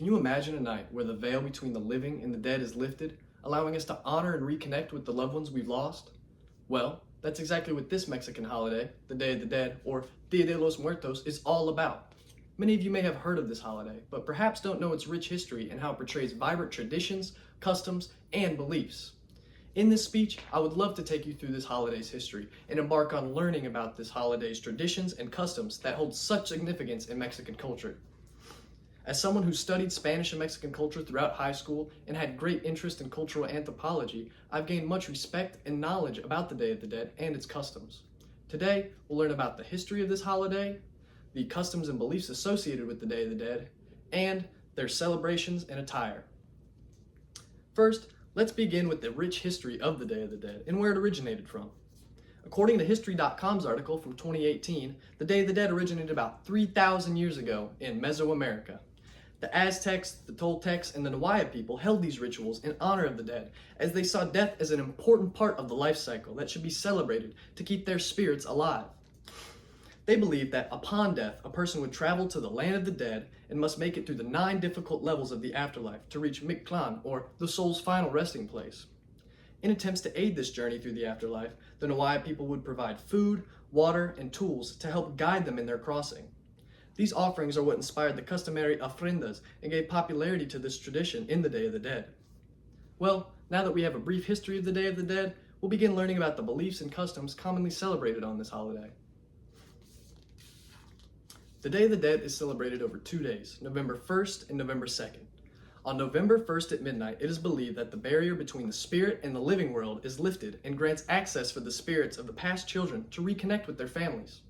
Can you imagine a night where the veil between the living and the dead is lifted, allowing us to honor and reconnect with the loved ones we've lost? Well, that's exactly what this Mexican holiday, the Day of the Dead, or Dia de los Muertos, is all about. Many of you may have heard of this holiday, but perhaps don't know its rich history and how it portrays vibrant traditions, customs, and beliefs. In this speech, I would love to take you through this holiday's history and embark on learning about this holiday's traditions and customs that hold such significance in Mexican culture. As someone who studied Spanish and Mexican culture throughout high school and had great interest in cultural anthropology, I've gained much respect and knowledge about the Day of the Dead and its customs. Today, we'll learn about the history of this holiday, the customs and beliefs associated with the Day of the Dead, and their celebrations and attire. First, let's begin with the rich history of the Day of the Dead and where it originated from. According to History.com's article from 2018, the Day of the Dead originated about 3,000 years ago in Mesoamerica. The Aztecs, the Toltecs, and the Nahua people held these rituals in honor of the dead, as they saw death as an important part of the life cycle that should be celebrated to keep their spirits alive. They believed that upon death, a person would travel to the land of the dead and must make it through the 9 difficult levels of the afterlife to reach Mictlan, or the soul's final resting place. In attempts to aid this journey through the afterlife, the Nahua people would provide food, water, and tools to help guide them in their crossing. These offerings are what inspired the customary ofrendas and gave popularity to this tradition in the Day of the Dead. Well, now that we have a brief history of the Day of the Dead, we'll begin learning about the beliefs and customs commonly celebrated on this holiday. The Day of the Dead is celebrated over 2 days, November 1st and November 2nd. On November 1st at midnight, it is believed that the barrier between the spirit and the living world is lifted and grants access for the spirits of the past children to reconnect with their families.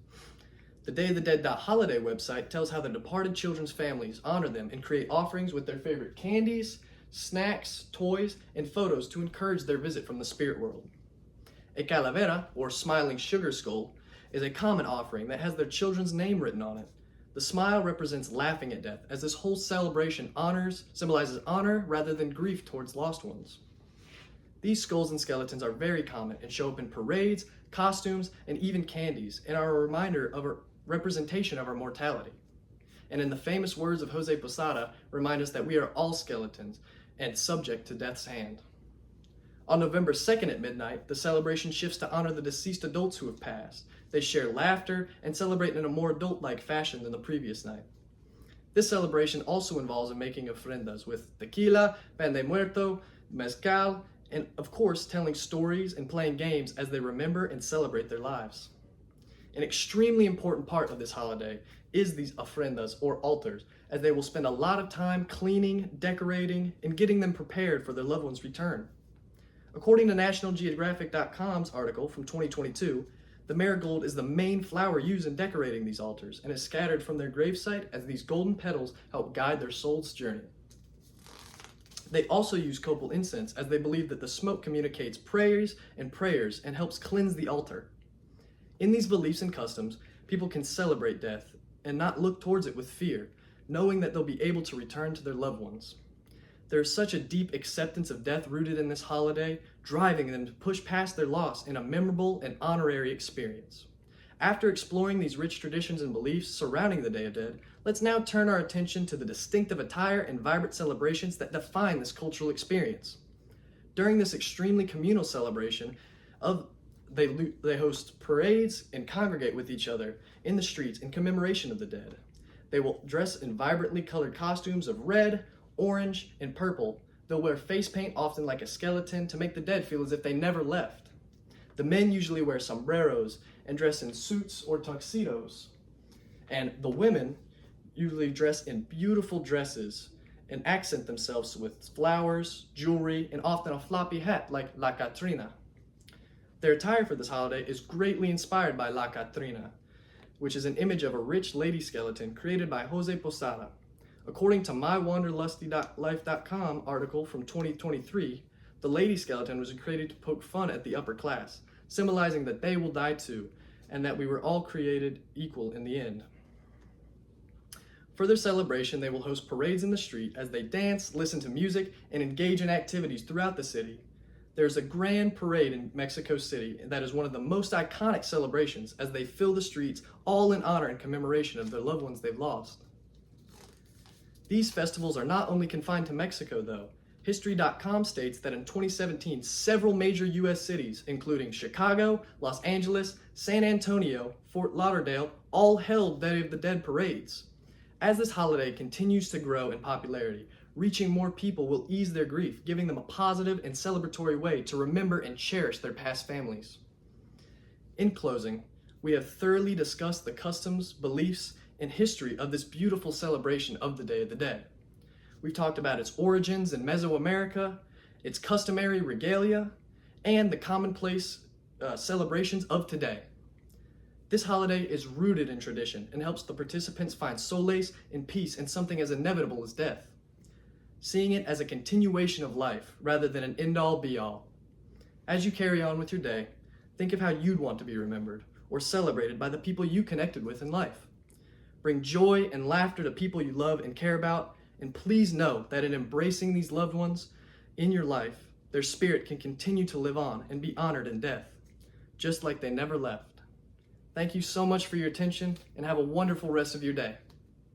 The Day of the Dead Holiday website tells how the departed children's families honor them and create offerings with their favorite candies, snacks, toys, and photos to encourage their visit from the spirit world. A calavera, or smiling sugar skull, is a common offering that has their children's name written on it. The smile represents laughing at death, as this whole celebration symbolizes honor rather than grief towards lost ones. These skulls and skeletons are very common and show up in parades, costumes, and even candies, and are a reminder of a representation of our mortality. And in the famous words of Jose Posada, remind us that we are all skeletons and subject to death's hand. On November 2nd at midnight, the celebration shifts to honor the deceased adults who have passed. They share laughter and celebrate in a more adult-like fashion than the previous night. This celebration also involves the making of ofrendas with tequila, pan de muerto, mezcal, and of course telling stories and playing games as they remember and celebrate their lives. An extremely important part of this holiday is these ofrendas, or altars, as they will spend a lot of time cleaning, decorating, and getting them prepared for their loved one's return. According to NationalGeographic.com's article from 2022, the marigold is the main flower used in decorating these altars and is scattered from their gravesite as these golden petals help guide their soul's journey. They also use copal incense as they believe that the smoke communicates prayers and helps cleanse the altar. In these beliefs and customs, people can celebrate death and not look towards it with fear, knowing that they'll be able to return to their loved ones. There is such a deep acceptance of death rooted in this holiday, driving them to push past their loss in a memorable and honorary experience. After exploring these rich traditions and beliefs surrounding the Day of the Dead, let's now turn our attention to the distinctive attire and vibrant celebrations that define this cultural experience. During this extremely communal celebration, they host parades and congregate with each other in the streets in commemoration of the dead. They will dress in vibrantly colored costumes of red, orange, and purple. They'll wear face paint, often like a skeleton, to make the dead feel as if they never left. The men usually wear sombreros and dress in suits or tuxedos. And the women usually dress in beautiful dresses and accent themselves with flowers, jewelry, and often a floppy hat like La Catrina. Their attire for this holiday is greatly inspired by La Catrina, which is an image of a rich lady skeleton created by Jose Posada. According to MyWanderlustyLife.com article from 2023, the lady skeleton was created to poke fun at the upper class, symbolizing that they will die too, and that we were all created equal in the end. For their celebration, they will host parades in the street as they dance, listen to music, and engage in activities throughout the city. There's a grand parade in Mexico City that is one of the most iconic celebrations as they fill the streets all in honor and commemoration of their loved ones they've lost. These festivals are not only confined to Mexico, though. History.com states that in 2017, several major U.S. cities, including Chicago, Los Angeles, San Antonio, Fort Lauderdale, all held Day of the Dead parades. As this holiday continues to grow in popularity, reaching more people will ease their grief, giving them a positive and celebratory way to remember and cherish their past families. In closing, we have thoroughly discussed the customs, beliefs, and history of this beautiful celebration of the Day of the Dead. We've talked about its origins in Mesoamerica, its customary regalia, and the commonplace celebrations of today. This holiday is rooted in tradition and helps the participants find solace and peace in something as inevitable as death, seeing it as a continuation of life rather than an end-all be-all. As you carry on with your day, think of how you'd want to be remembered or celebrated by the people you connected with in life. Bring joy and laughter to people you love and care about, and please know that in embracing these loved ones in your life, their spirit can continue to live on and be honored in death, just like they never left. Thank you so much for your attention, and have a wonderful rest of your day.